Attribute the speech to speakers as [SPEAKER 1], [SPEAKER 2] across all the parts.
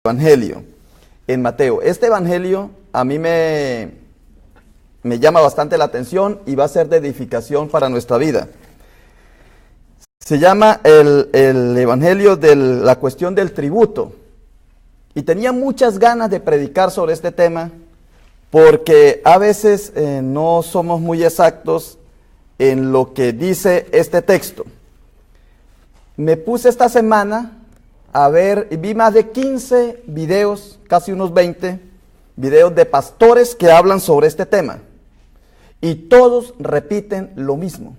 [SPEAKER 1] Evangelio en Mateo. Este evangelio a mí me llama bastante la atención y va a ser de edificación para nuestra vida. Se llama el evangelio de la cuestión del tributo. Y tenía muchas ganas de predicar sobre este tema porque a veces no somos muy exactos en lo que dice este texto. Me puse esta semana a ver, vi más de 15 videos, casi unos 20 videos de pastores que hablan sobre este tema. Y todos repiten lo mismo.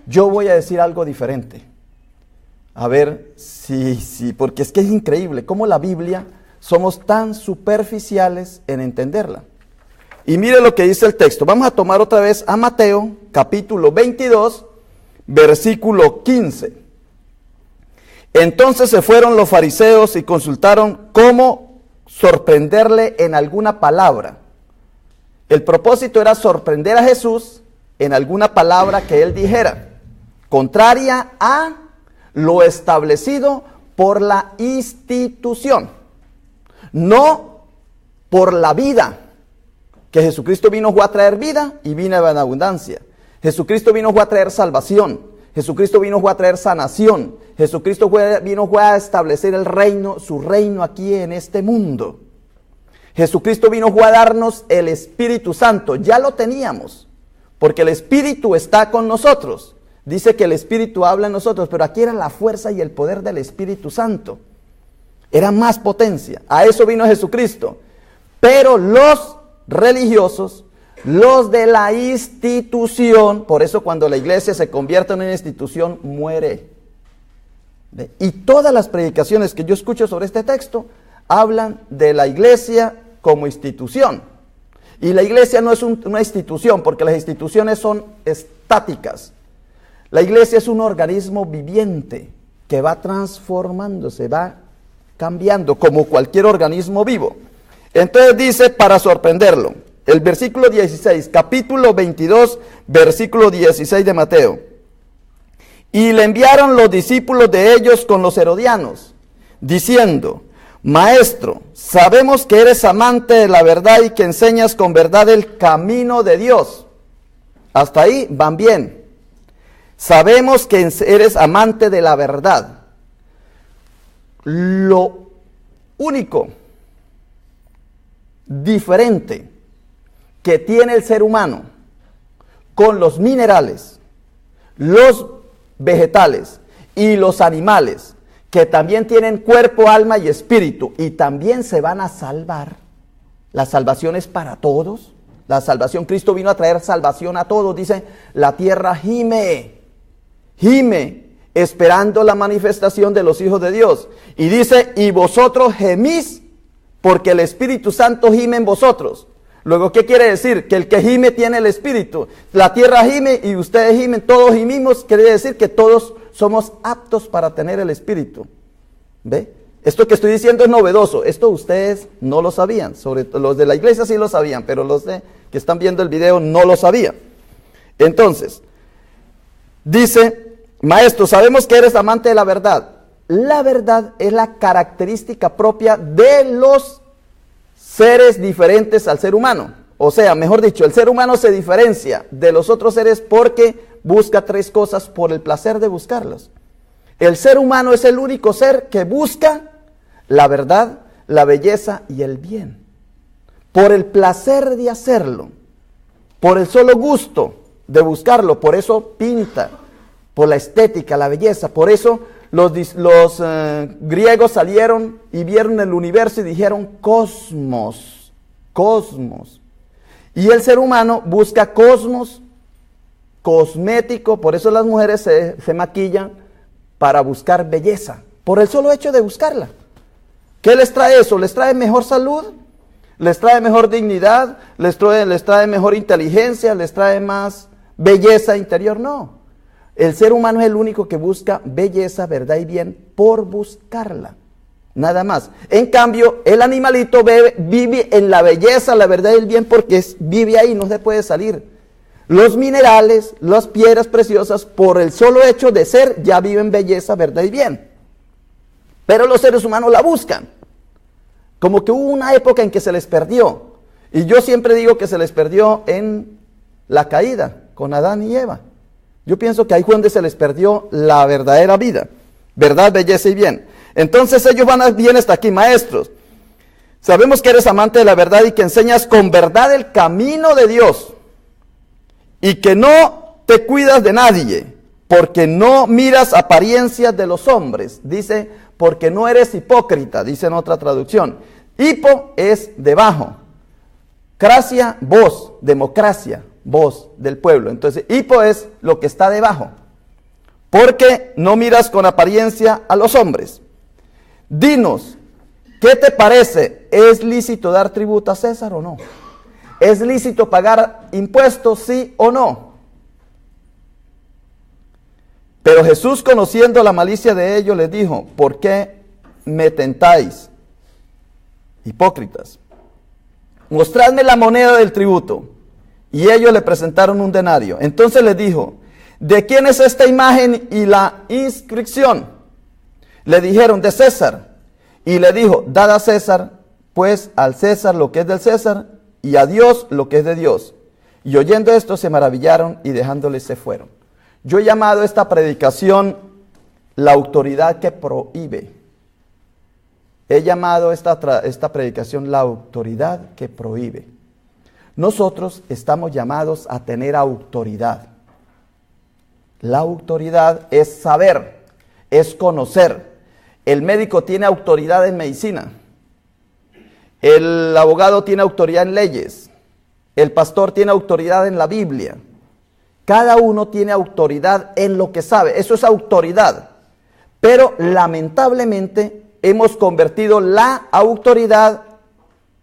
[SPEAKER 1] Yo voy a decir algo diferente. A ver porque es que es increíble cómo la Biblia somos tan superficiales en entenderla. Y mire lo que dice el texto. Vamos a tomar otra vez a Mateo, capítulo 22, versículo 15. Entonces se fueron los fariseos y consultaron cómo sorprenderle en alguna palabra. El propósito era sorprender a Jesús en alguna palabra que él dijera, contraria a lo establecido por la institución, no por la vida, que Jesucristo vino a traer vida y vino en abundancia. Jesucristo vino a traer salvación. Jesucristo vino a traer sanación. Jesucristo vino a establecer el reino, su reino aquí en este mundo. Jesucristo vino a darnos el Espíritu Santo. Ya lo teníamos, porque el Espíritu está con nosotros. Dice que el Espíritu habla en nosotros, pero aquí era la fuerza y el poder del Espíritu Santo. Era más potencia. A eso vino Jesucristo. Pero los religiosos, los de la institución, por eso cuando la iglesia se convierte en una institución, muere. ¿Ve? Y todas las predicaciones que yo escucho sobre este texto hablan de la iglesia como institución. Y la iglesia no es una institución, porque las instituciones son estáticas. La iglesia es un organismo viviente que va transformándose, va cambiando como cualquier organismo vivo. Entonces dice, para sorprenderlo, el versículo 16, capítulo 22, versículo 16 de Mateo. Y le enviaron los discípulos de ellos con los herodianos, diciendo, Maestro, sabemos que eres amante de la verdad y que enseñas con verdad el camino de Dios. Hasta ahí van bien. Sabemos que eres amante de la verdad. Lo único diferente que tiene el ser humano con los minerales, los vegetales y los animales, que también tienen cuerpo, alma y espíritu, y también se van a salvar. La salvación es para todos. La salvación, Cristo vino a traer salvación a todos. Dice, la tierra gime, esperando la manifestación de los hijos de Dios. Y dice, y vosotros gemís, porque el Espíritu Santo gime en vosotros. Luego, ¿qué quiere decir? Que el que gime tiene el Espíritu. La tierra gime y ustedes gimen, todos gimimos, quiere decir que todos somos aptos para tener el Espíritu. ¿Ve? Esto que estoy diciendo es novedoso. Esto ustedes no lo sabían. Sobre todo los de la iglesia sí lo sabían, pero los que están viendo el video no lo sabían. Entonces, dice, Maestro, sabemos que eres amante de la verdad. La verdad es la característica propia de los seres diferentes al ser humano. O sea, mejor dicho, el ser humano se diferencia de los otros seres porque busca tres cosas por el placer de buscarlas. El ser humano es el único ser que busca la verdad, la belleza y el bien. Por el placer de hacerlo, por el solo gusto de buscarlo, por eso pinta, por la estética, la belleza, por eso los griegos salieron y vieron el universo y dijeron cosmos, cosmos. Y el ser humano busca cosmos cosmético, por eso las mujeres se maquillan para buscar belleza, por el solo hecho de buscarla. ¿Qué les trae eso? ¿Les trae mejor salud? ¿Les trae mejor dignidad? ¿Les trae mejor inteligencia? ¿Les trae más belleza interior? No. El ser humano es el único que busca belleza, verdad y bien por buscarla. Nada más. En cambio, el animalito vive en la belleza, la verdad y el bien porque vive ahí, no se puede salir. Los minerales, las piedras preciosas, por el solo hecho de ser, ya viven belleza, verdad y bien. Pero los seres humanos la buscan. Como que hubo una época en que se les perdió. Y yo siempre digo que se les perdió en la caída con Adán y Eva. Yo pienso que ahí fue donde se les perdió la verdadera vida. Verdad, belleza y bien. Entonces ellos van bien hasta aquí, maestros. Sabemos que eres amante de la verdad y que enseñas con verdad el camino de Dios. Y que no te cuidas de nadie, porque no miras apariencias de los hombres. Dice, porque no eres hipócrita, dice en otra traducción. Hipo es debajo. Cracia, vos, democracia, voz del pueblo. Entonces, hipo es lo que está debajo. Porque no miras con apariencia a los hombres. Dinos, ¿qué te parece? ¿Es lícito dar tributo a César o no? ¿Es lícito pagar impuestos, sí o no? Pero Jesús, conociendo la malicia de ellos, les dijo, ¿por qué me tentáis, hipócritas? Mostradme la moneda del tributo. Y ellos le presentaron un denario. Entonces les dijo, ¿de quién es esta imagen y la inscripción? Le dijeron, de César. Y le dijo, dad a César, pues al César lo que es del César, y a Dios lo que es de Dios. Y oyendo esto se maravillaron y dejándole se fueron. Yo he llamado esta predicación la autoridad que prohíbe. He llamado esta predicación la autoridad que prohíbe. Nosotros estamos llamados a tener autoridad. La autoridad es saber, es conocer. El médico tiene autoridad en medicina. El abogado tiene autoridad en leyes. El pastor tiene autoridad en la Biblia. Cada uno tiene autoridad en lo que sabe. Eso es autoridad. Pero lamentablemente hemos convertido la autoridad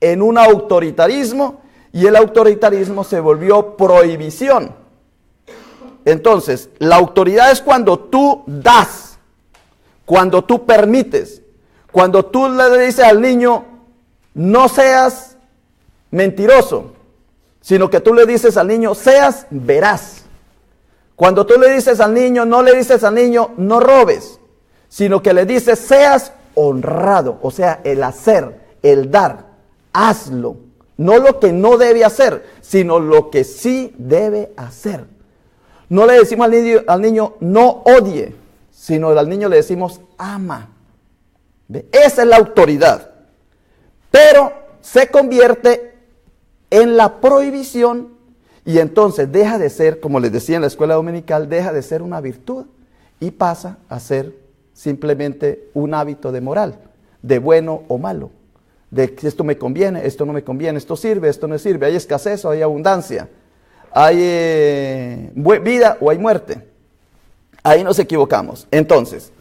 [SPEAKER 1] en un autoritarismo y el autoritarismo se volvió prohibición. Entonces, la autoridad es cuando tú das, cuando tú permites, cuando tú le dices al niño, no seas mentiroso, sino que tú le dices al niño, seas veraz. Cuando tú le dices al niño, no le dices al niño, no robes, sino que le dices, seas honrado, o sea, el hacer, el dar, hazlo. No lo que no debe hacer, sino lo que sí debe hacer. No le decimos al niño, no odie, sino al niño le decimos, ama. ¿Ve? Esa es la autoridad. Pero se convierte en la prohibición y entonces deja de ser, como les decía en la escuela dominical, deja de ser una virtud y pasa a ser simplemente un hábito de moral, de bueno o malo. De que esto me conviene, esto no me conviene, esto sirve, esto no sirve, hay escasez o hay abundancia, hay vida o hay muerte. Ahí nos equivocamos. Entonces,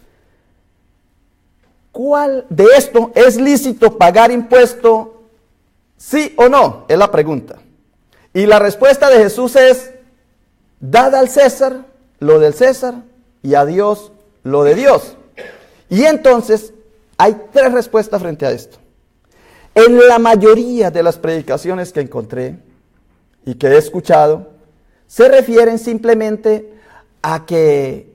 [SPEAKER 1] ¿cuál de esto es lícito pagar impuesto? ¿Sí o no? Es la pregunta. Y la respuesta de Jesús es, dad al César lo del César y a Dios lo de Dios. Y entonces hay tres respuestas frente a esto. En la mayoría de las predicaciones que encontré y que he escuchado, se refieren simplemente a que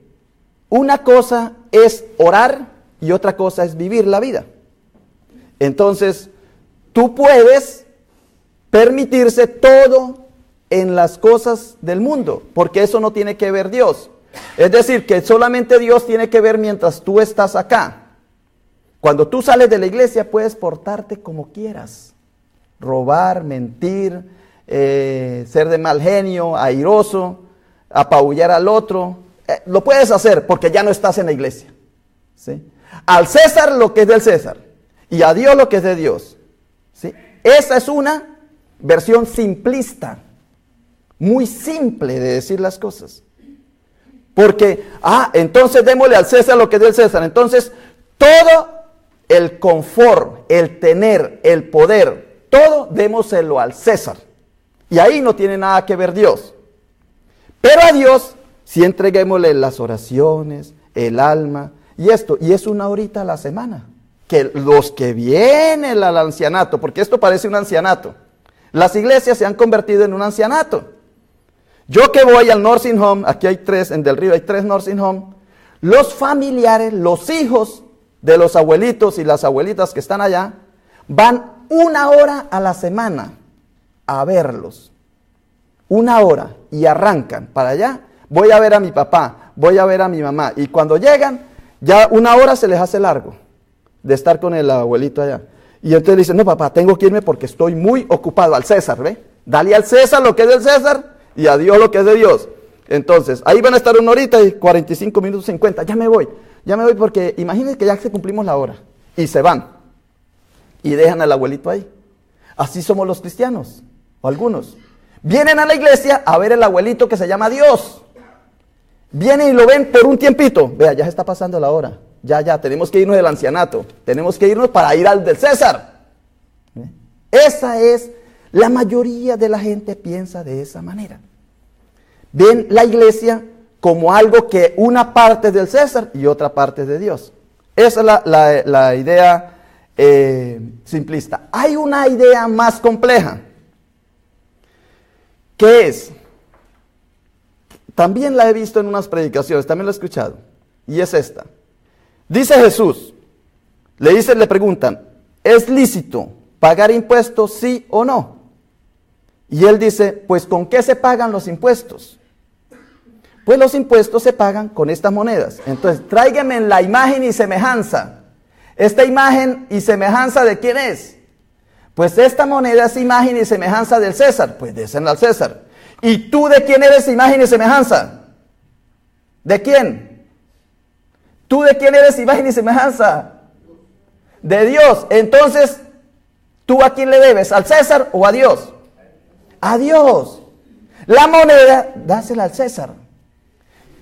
[SPEAKER 1] una cosa es orar y otra cosa es vivir la vida. Entonces, tú puedes permitirse todo en las cosas del mundo, porque eso no tiene que ver Dios. Es decir, que solamente Dios tiene que ver mientras tú estás acá. Cuando tú sales de la iglesia puedes portarte como quieras. Robar, mentir, ser de mal genio, airoso, apabullar al otro. Lo puedes hacer porque ya no estás en la iglesia. ¿Sí? Al César lo que es del César y a Dios lo que es de Dios. ¿Sí? Esa es una versión simplista, muy simple de decir las cosas. Porque, entonces démosle al César lo que es del César. Entonces, todo el confort, el tener, el poder, todo démoselo al César. Y ahí no tiene nada que ver Dios. Pero a Dios sí entreguémosle las oraciones, el alma y esto. Y es una horita a la semana. Que los que vienen al ancianato, porque esto parece un ancianato. Las iglesias se han convertido en un ancianato. Yo que voy al nursing home, aquí hay 3, en Del Río hay 3 nursing home, los familiares, los hijos de los abuelitos y las abuelitas que están allá, van 1 hora a la semana a verlos. 1 hora y arrancan para allá. Voy a ver a mi papá, voy a ver a mi mamá. Y cuando llegan, ya 1 hora se les hace largo de estar con el abuelito allá. Y entonces dicen, no papá, tengo que irme porque estoy muy ocupado. Al César, ¿ve? Dale al César lo que es del César y a Dios lo que es de Dios. Entonces, ahí van a estar 1 horita y 45 minutos 50. Ya me voy porque imagínense que ya se cumplimos la hora. Y se van. Y dejan al abuelito ahí. Así somos los cristianos, o algunos. Vienen a la iglesia a ver el abuelito que se llama Dios. Vienen y lo ven por un tiempito. Vea, ya se está pasando la hora. Ya, tenemos que irnos del ancianato. Tenemos que irnos para ir al del César. Esa es, la mayoría de la gente piensa de esa manera. Ven la iglesia como algo que una parte es del César y otra parte es de Dios. Esa es la idea simplista. Hay una idea más compleja. ¿Qué es? También la he visto en unas predicaciones, también la he escuchado. Y es esta. Dice Jesús, le preguntan, ¿es lícito pagar impuestos, sí o no? Y él dice, pues ¿con qué se pagan los impuestos? Pues los impuestos se pagan con estas monedas. Entonces, tráigame la imagen y semejanza. ¿Esta imagen y semejanza de quién es? Pues esta moneda es imagen y semejanza del César. Pues désenla al César. ¿Y tú de quién eres imagen y semejanza? ¿De quién? ¿Tú de quién eres imagen y semejanza? De Dios. Entonces, ¿tú a quién le debes? ¿Al César o a Dios? A Dios. La moneda, dásela al César.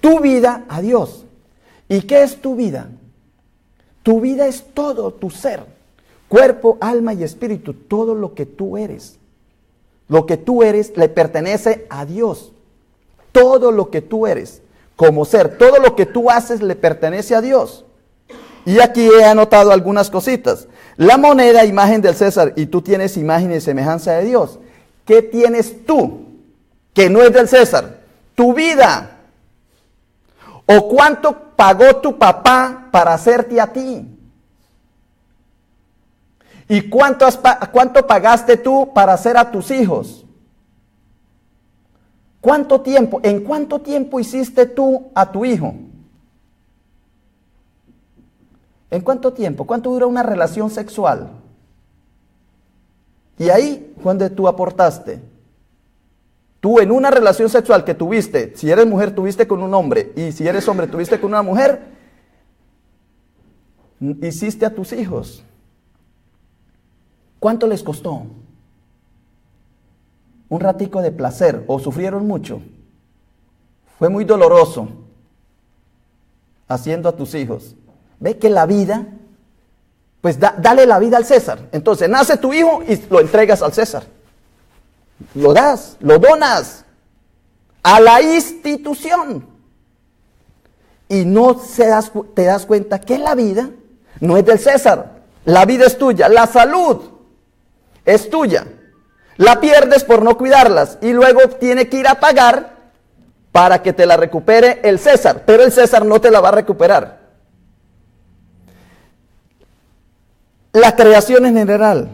[SPEAKER 1] Tu vida a Dios. ¿Y qué es tu vida? Tu vida es todo tu ser. Cuerpo, alma y espíritu. Todo lo que tú eres. Lo que tú eres le pertenece a Dios. Todo lo que tú eres como ser, todo lo que tú haces le pertenece a Dios. Y aquí he anotado algunas cositas. La moneda, imagen del César, y tú tienes imagen y semejanza de Dios. ¿Qué tienes tú que no es del César? Tu vida. ¿O cuánto pagó tu papá para hacerte a ti? ¿Y cuánto pagaste tú para hacer a tus hijos? ¿Cuánto tiempo? ¿En cuánto tiempo hiciste tú a tu hijo? ¿En cuánto tiempo? ¿Cuánto dura una relación sexual? Y ahí, ¿cuándo tú aportaste? Tú en una relación sexual que tuviste, si eres mujer tuviste con un hombre, y si eres hombre tuviste con una mujer, hiciste a tus hijos. ¿Cuánto les costó? Un ratico de placer, o sufrieron mucho. Fue muy doloroso haciendo a tus hijos. Ve que la vida, pues dale la vida al César. Entonces nace tu hijo y lo entregas al César. Lo das, lo donas a la institución. Y no te das cuenta que la vida no es del César. La vida es tuya, la salud es tuya. La pierdes por no cuidarlas y luego tiene que ir a pagar para que te la recupere el César, pero el César no te la va a recuperar. La creación en general,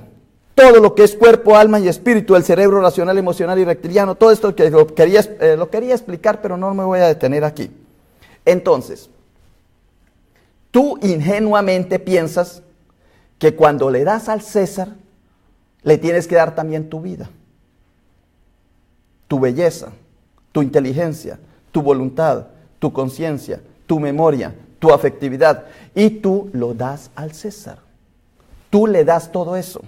[SPEAKER 1] todo lo que es cuerpo, alma y espíritu, el cerebro racional, emocional y reptiliano, todo esto que lo quería explicar, pero no me voy a detener aquí. Entonces, tú ingenuamente piensas que cuando le das al César, le tienes que dar también tu vida, tu belleza, tu inteligencia, tu voluntad, tu conciencia, tu memoria, tu afectividad, y tú lo das al César. Tú le das todo eso.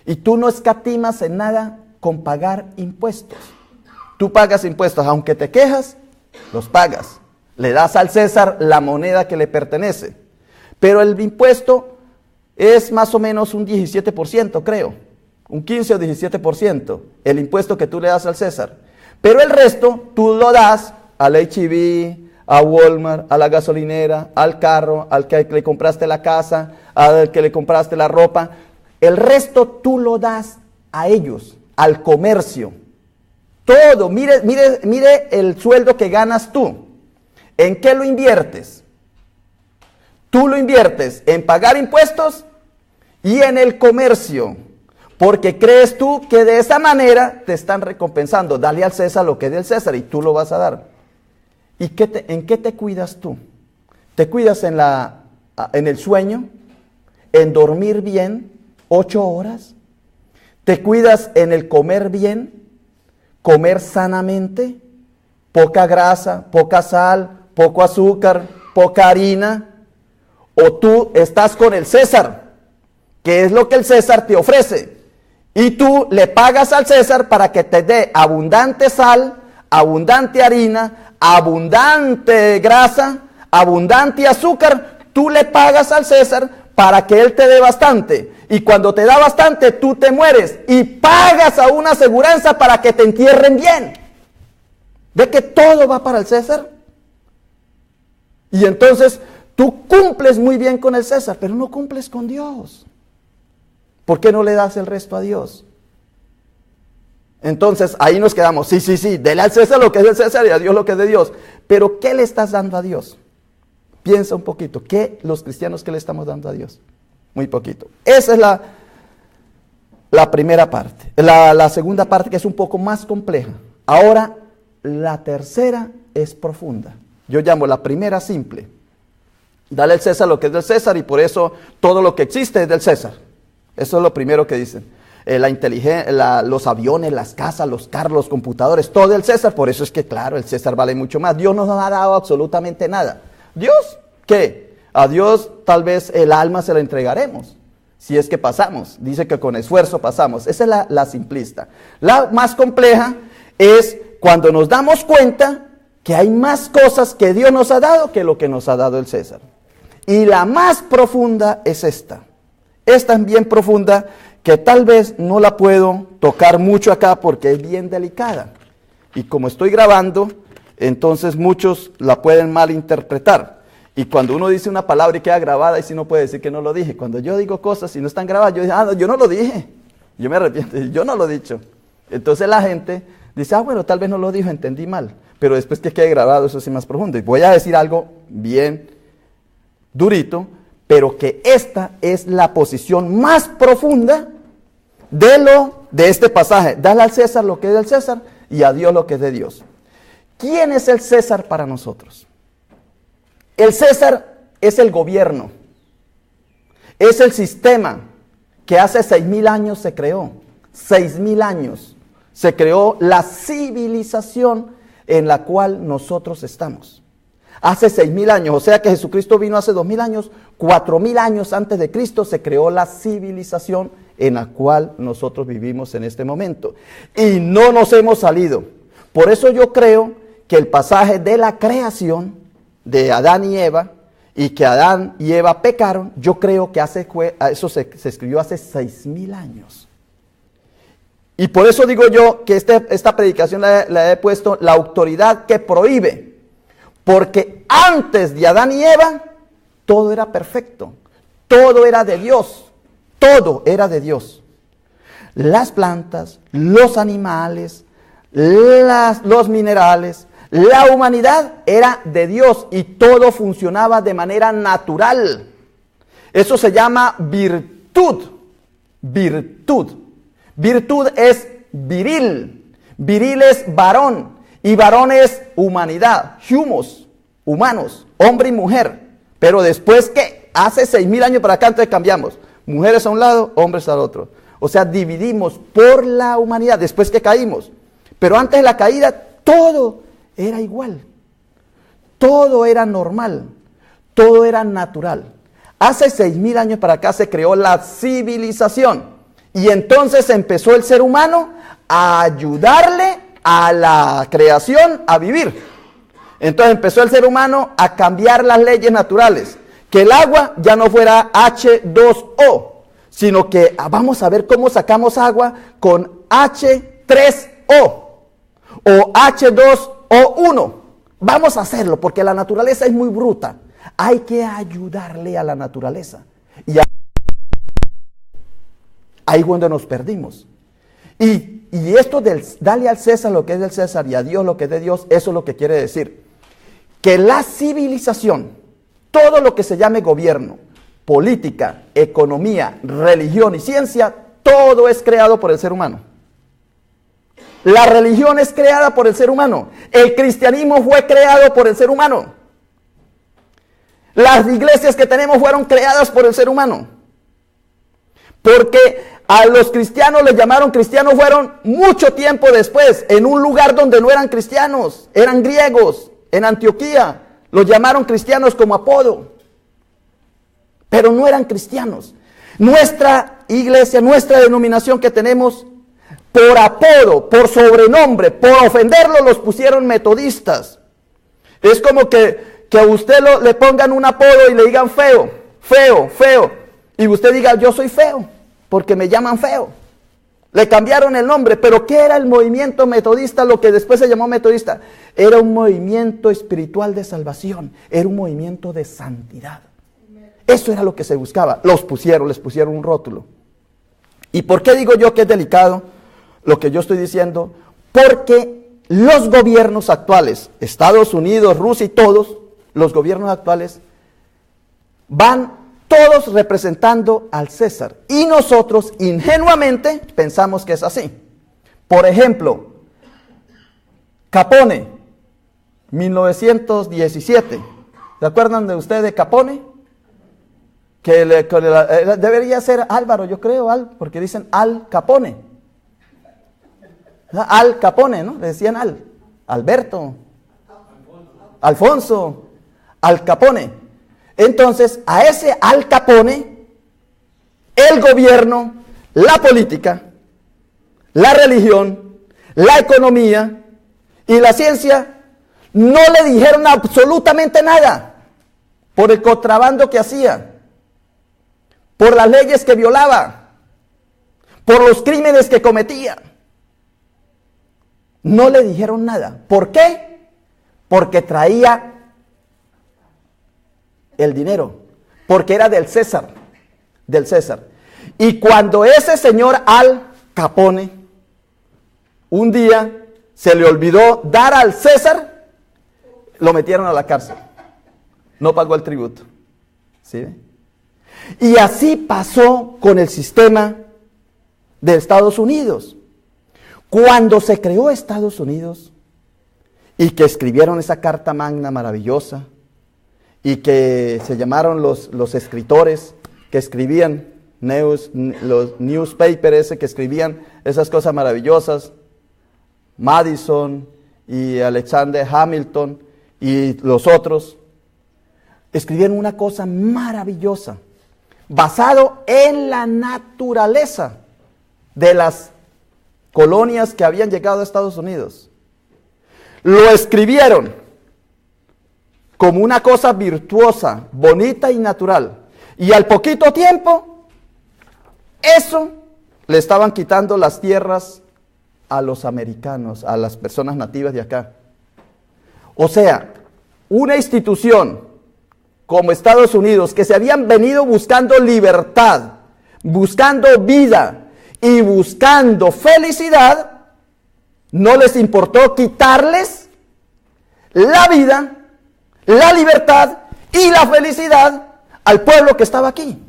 [SPEAKER 1] Y tú no escatimas en nada con pagar impuestos. Tú pagas impuestos, aunque te quejas, los pagas. Le das al César la moneda que le pertenece. Pero el impuesto es más o menos un 17%, creo. Un 15 o 17%, el impuesto que tú le das al César. Pero el resto tú lo das al H-E-B, a Walmart, a la gasolinera, al carro, al que le compraste la casa, al que le compraste la ropa. El resto tú lo das a ellos, al comercio. Todo, mire el sueldo que ganas tú. ¿En qué lo inviertes? Tú lo inviertes en pagar impuestos y en el comercio, porque crees tú que de esa manera te están recompensando. Dale al César lo que es del César y tú lo vas a dar. ¿Y en qué te cuidas tú? ¿Te cuidas en el sueño? ¿En dormir bien 8 horas? ¿Te cuidas en el comer bien? ¿Comer sanamente? ¿Poca grasa, poca sal, poco azúcar, poca harina? ¿O tú estás con el César? ¿Qué es lo que el César te ofrece? Y tú le pagas al César para que te dé abundante sal, abundante harina, abundante grasa, abundante azúcar. Tú le pagas al César para que él te dé bastante. Y cuando te da bastante, tú te mueres y pagas a una aseguranza para que te entierren bien. ¿Ve que todo va para el César? Y entonces tú cumples muy bien con el César, pero no cumples con Dios. ¿Por qué no le das el resto a Dios? Entonces ahí nos quedamos, sí, dele al César lo que es del César y a Dios lo que es de Dios. Pero ¿qué le estás dando a Dios? Piensa un poquito, los cristianos, ¿qué le estamos dando a Dios? Muy poquito. Esa es la primera parte. La segunda parte, que es un poco más compleja. Ahora, la tercera es profunda. Yo llamo la primera simple. Dale al César lo que es del César y por eso todo lo que existe es del César. Eso es lo primero que dicen. La inteligencia, los aviones, las casas, los carros, los computadores, todo del César. Por eso es que, claro, el César vale mucho más. Dios no nos ha dado absolutamente nada. ¿Dios qué? A Dios tal vez el alma se la entregaremos, si es que pasamos. Dice que con esfuerzo pasamos. Esa es la simplista. La más compleja es cuando nos damos cuenta que hay más cosas que Dios nos ha dado que lo que nos ha dado el César. Y la más profunda es esta. Esta es bien profunda, que tal vez no la puedo tocar mucho acá porque es bien delicada. Y como estoy grabando, entonces muchos la pueden malinterpretar. Y cuando uno dice una palabra y queda grabada, y si no puede decir que no lo dije. Cuando yo digo cosas y no están grabadas, yo digo, no, yo no lo dije. Yo me arrepiento, yo no lo he dicho. Entonces la gente dice, bueno, tal vez no lo dijo, entendí mal. Pero después que quede grabado, eso sí más profundo. Y voy a decir algo bien durito, pero que esta es la posición más profunda de este pasaje. Dale al César lo que es del César y a Dios lo que es de Dios. ¿Quién es el César para nosotros? El César es el gobierno, es el sistema que hace 6,000 años se creó. 6,000 años se creó la civilización en la cual nosotros estamos. Hace 6,000 años, o sea que Jesucristo vino hace 2,000 años, 4,000 años antes de Cristo se creó la civilización en la cual nosotros vivimos en este momento. Y no nos hemos salido. Por eso yo creo que el pasaje de la creación de Adán y Eva, y que Adán y Eva pecaron, yo creo que eso se escribió hace 6,000 años. Y por eso digo yo que esta predicación la he puesto la autoridad que prohíbe. Porque antes de Adán y Eva, todo era perfecto. Todo era de Dios. Todo era de Dios. Las plantas, los animales, los minerales, la humanidad era de Dios y todo funcionaba de manera natural. Eso se llama virtud. Virtud. Virtud es viril. Viril es varón. Y varón es humanidad. Humanos. Hombre y mujer. Pero después que hace 6,000 años para acá, entonces cambiamos. Mujeres a un lado, hombres al otro. O sea, dividimos por la humanidad después que caímos. Pero antes de la caída, todo era igual. Todo era normal. Todo era natural. Hace 6,000 años para acá se creó la civilización. Y entonces empezó el ser humano a ayudarle a la creación a vivir. Entonces empezó el ser humano a cambiar las leyes naturales. Que el agua ya no fuera H2O, sino que vamos a ver cómo sacamos agua con H3O o H2O1. Vamos a hacerlo porque la naturaleza es muy bruta. Hay que ayudarle a la naturaleza. Y ahí es donde nos perdimos. Y esto del dale al César lo que es del César y a Dios lo que es de Dios, eso es lo que quiere decir. Que la civilización, todo lo que se llame gobierno, política, economía, religión y ciencia, todo es creado por el ser humano. La religión es creada por el ser humano. El cristianismo fue creado por el ser humano. Las iglesias que tenemos fueron creadas por el ser humano. Porque a los cristianos les llamaron cristianos fueron mucho tiempo después, en un lugar donde no eran cristianos, eran griegos, en Antioquía. Los llamaron cristianos como apodo, pero no eran cristianos. Nuestra iglesia, nuestra denominación que tenemos, por apodo, por sobrenombre, por ofenderlo, los pusieron metodistas. Es como que a usted le pongan un apodo y le digan feo, feo, feo, y usted diga yo soy feo, porque me llaman feo. Le cambiaron el nombre, pero ¿qué era el movimiento metodista? Lo que después se llamó metodista. Era un movimiento espiritual de salvación, era un movimiento de santidad. Eso era lo que se buscaba. Les pusieron un rótulo. ¿Y por qué digo yo que es delicado lo que yo estoy diciendo? Porque los gobiernos actuales, Estados Unidos, Rusia y todos, los gobiernos actuales van todos representando al César. Y nosotros ingenuamente pensamos que es así. Por ejemplo, Capone, 1917. ¿Se acuerdan de ustedes de Capone? Debería ser Álvaro, yo creo, porque dicen Al Capone. Al Capone, ¿no? Le decían Alberto, Alfonso, Al Capone. Entonces, a ese Al Capone, el gobierno, la política, la religión, la economía y la ciencia no le dijeron absolutamente nada por el contrabando que hacía, por las leyes que violaba, por los crímenes que cometía. No le dijeron nada. ¿Por qué? Porque traía el dinero, porque era del César, Y cuando ese señor Al Capone un día se le olvidó dar al César, lo metieron a la cárcel. No pagó el tributo. ¿Sí? Y así pasó con el sistema de Estados Unidos. Cuando se creó Estados Unidos y que escribieron esa carta magna maravillosa y que se llamaron los escritores que escribían los newspapers que escribían esas cosas maravillosas, Madison y Alexander Hamilton y los otros, escribieron una cosa maravillosa, basado en la naturaleza de las colonias que habían llegado a Estados Unidos. Lo escribieron como una cosa virtuosa, bonita y natural. Y al poquito tiempo, eso le estaban quitando las tierras a los americanos, a las personas nativas de acá. O sea, una institución como Estados Unidos, que se habían venido buscando libertad, buscando vida y buscando felicidad, no les importó quitarles la vida, la libertad y la felicidad al pueblo que estaba aquí.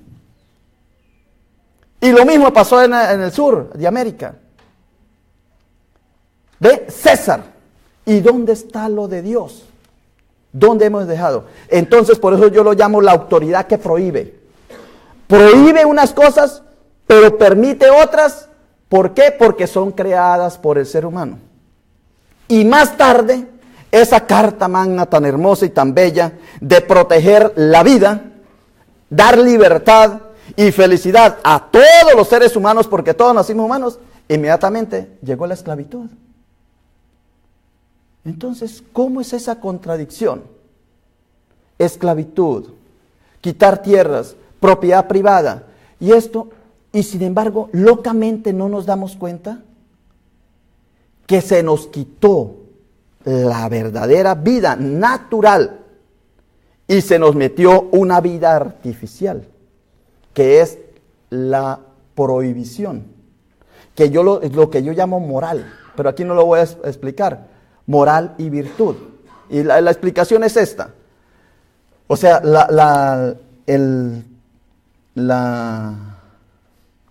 [SPEAKER 1] Y lo mismo pasó en el sur de América. ¿Ve? César. ¿Y dónde está lo de Dios? ¿Dónde hemos dejado? Entonces, por eso yo lo llamo la autoridad que prohíbe. Prohíbe unas cosas, pero permite otras. ¿Por qué? Porque son creadas por el ser humano. Y más tarde, esa carta magna tan hermosa y tan bella de proteger la vida, dar libertad y felicidad a todos los seres humanos, porque todos nacimos humanos, inmediatamente llegó la esclavitud. Entonces, ¿cómo es esa contradicción? Esclavitud, quitar tierras, propiedad privada, y esto, y sin embargo, locamente no nos damos cuenta que se nos quitó la verdadera vida natural y se nos metió una vida artificial, que es la prohibición, que yo lo que yo llamo moral, pero aquí no lo voy a explicar, moral y virtud. Y la explicación es esta. O sea,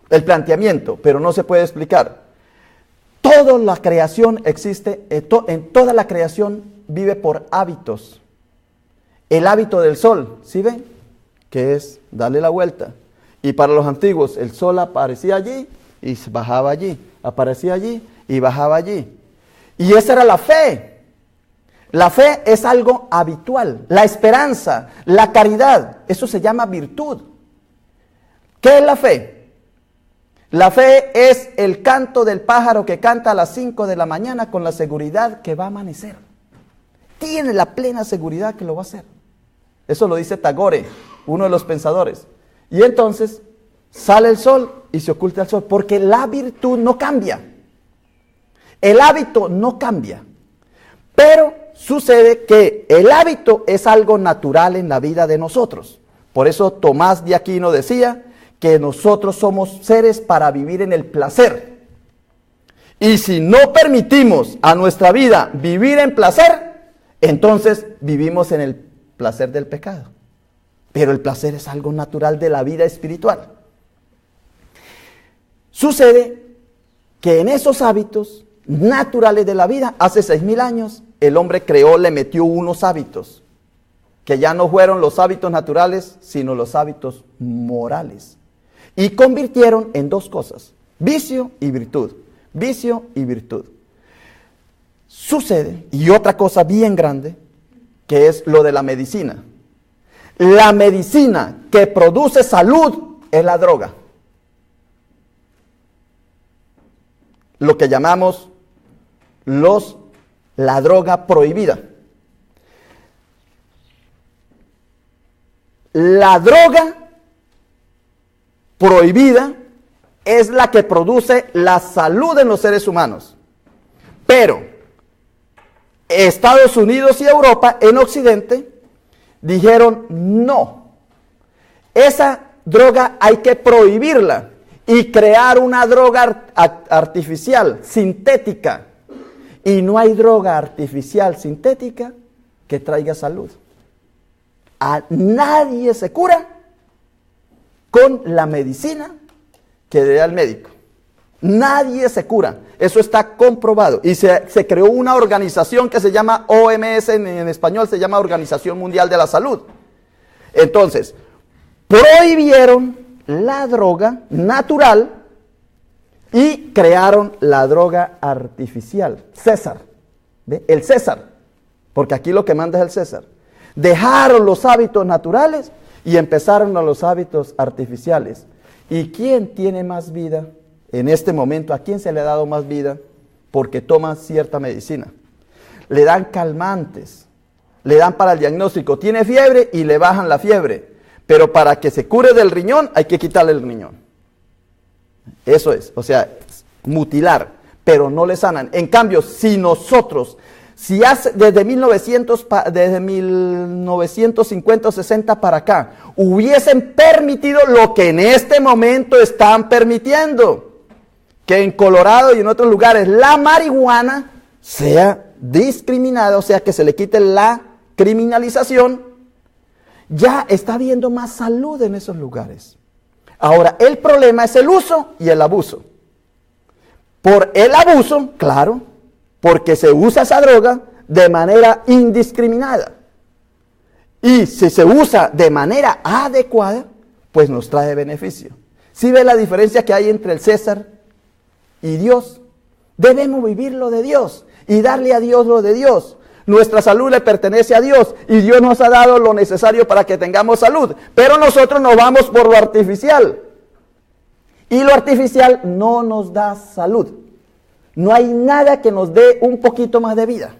[SPEAKER 1] el planteamiento, pero no se puede explicar. Toda la creación existe, en toda la creación vive por hábitos. El hábito del sol, ¿sí ven? Que es darle la vuelta. Y para los antiguos, el sol aparecía allí y bajaba allí. Aparecía allí y bajaba allí. Y esa era la fe. La fe es algo habitual. La esperanza, la caridad, eso se llama virtud. ¿Qué es la fe? La fe es el canto del pájaro que canta a las 5 de la mañana con la seguridad que va a amanecer. Tiene la plena seguridad que lo va a hacer. Eso lo dice Tagore, uno de los pensadores. Y entonces sale el sol y se oculta el sol, porque la virtud no cambia. El hábito no cambia. Pero sucede que el hábito es algo natural en la vida de nosotros. Por eso Tomás de Aquino decía que nosotros somos seres para vivir en el placer. Y si no permitimos a nuestra vida vivir en placer, entonces vivimos en el placer del pecado. Pero el placer es algo natural de la vida espiritual. Sucede que en esos hábitos naturales de la vida, hace 6.000 años, el hombre creó, le metió unos hábitos, que ya no fueron los hábitos naturales, sino los hábitos morales. Y convirtieron en dos cosas, vicio y virtud. Vicio y virtud. Sucede, y otra cosa bien grande, que es lo de la medicina. La medicina que produce salud es la droga. Lo que llamamos la droga prohibida. La droga prohibida es la que produce la salud en los seres humanos. Pero Estados Unidos y Europa en Occidente dijeron no. Esa droga hay que prohibirla y crear una droga artificial, sintética. Y no hay droga artificial, sintética, que traiga salud. A nadie se cura con la medicina que le da el médico. Nadie se cura. Eso está comprobado. Y se creó una organización que se llama OMS, en español se llama Organización Mundial de la Salud. Entonces, prohibieron la droga natural y crearon la droga artificial. César. ¿Ve? El César. Porque aquí lo que manda es el César. Dejaron los hábitos naturales y empezaron a los hábitos artificiales. ¿Y quién tiene más vida en este momento? ¿A quién se le ha dado más vida? Porque toma cierta medicina. Le dan calmantes, le dan para el diagnóstico. Tiene fiebre y le bajan la fiebre. Pero para que se cure del riñón hay que quitarle el riñón. Eso es, o sea, mutilar, pero no le sanan. En cambio, si nosotros, desde 1950 o 60 para acá, hubiesen permitido lo que en este momento están permitiendo, que en Colorado y en otros lugares la marihuana sea discriminada, o sea, que se le quite la criminalización, ya está habiendo más salud en esos lugares. Ahora, el problema es el uso y el abuso. Por el abuso, claro, porque se usa esa droga de manera indiscriminada. Y si se usa de manera adecuada, pues nos trae beneficio. ¿Sí ve la diferencia que hay entre el César y Dios? Debemos vivir lo de Dios y darle a Dios lo de Dios. Nuestra salud le pertenece a Dios y Dios nos ha dado lo necesario para que tengamos salud. Pero nosotros nos vamos por lo artificial. Y lo artificial no nos da salud. No hay nada que nos dé un poquito más de vida.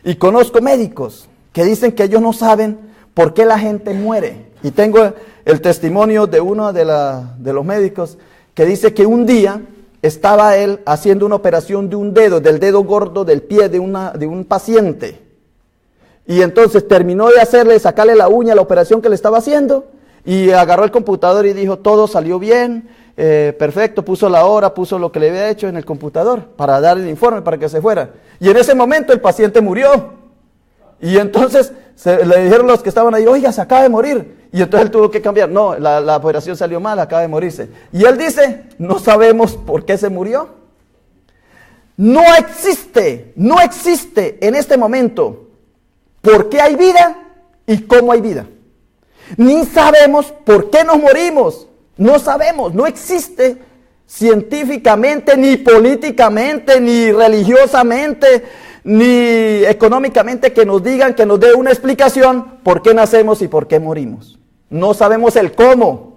[SPEAKER 1] Y conozco médicos que dicen que ellos no saben por qué la gente muere. Y tengo el testimonio de uno de los médicos que dice que un día estaba él haciendo una operación de un dedo, del dedo gordo del pie de un paciente. Y entonces terminó de sacarle la uña a la operación que le estaba haciendo y agarró el computador y dijo, todo salió bien, perfecto, puso la hora, puso lo que le había hecho en el computador para dar el informe para que se fuera. Y en ese momento el paciente murió. Y entonces Le dijeron los que estaban ahí, oiga, se acaba de morir. Y entonces él tuvo que cambiar. No, la operación salió mal, acaba de morirse. Y él dice, no sabemos por qué se murió. No existe en este momento por qué hay vida y cómo hay vida. Ni sabemos por qué nos morimos. No sabemos, no existe científicamente, ni políticamente, ni religiosamente, ni económicamente que nos digan, que nos dé una explicación por qué nacemos y por qué morimos. No sabemos el cómo.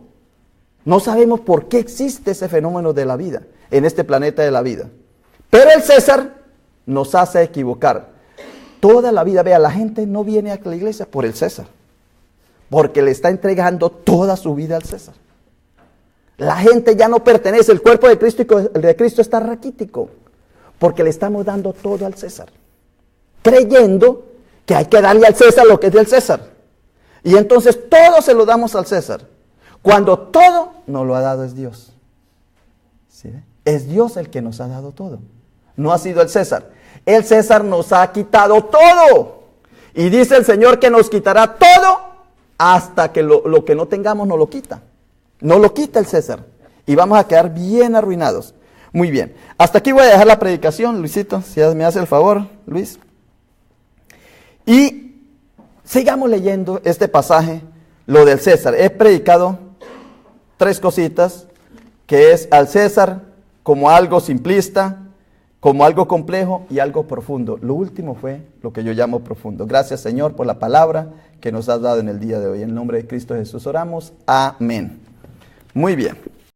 [SPEAKER 1] No sabemos por qué existe ese fenómeno de la vida, en este planeta de la vida. Pero el César nos hace equivocar. Toda la vida, vea, la gente no viene a la iglesia por el César, porque le está entregando toda su vida al César. La gente ya no pertenece, el cuerpo de Cristo está raquítico, porque le estamos dando todo al César, creyendo que hay que darle al César lo que es del César. Y entonces todo se lo damos al César, cuando todo nos lo ha dado es Dios. ¿Sí? Es Dios el que nos ha dado todo, no ha sido el César. El César nos ha quitado todo. Y dice el Señor que nos quitará todo hasta que lo que no tengamos nos lo quita. No lo quita el César. Y vamos a quedar bien arruinados. Muy bien. Hasta aquí voy a dejar la predicación, Luisito, si me hace el favor, Luis. Y sigamos leyendo este pasaje, lo del César. He predicado 3 cositas, que es al César como algo simplista, como algo complejo y algo profundo. Lo último fue lo que yo llamo profundo. Gracias, Señor, por la palabra que nos has dado en el día de hoy. En el nombre de Cristo Jesús oramos. Amén. Muy bien.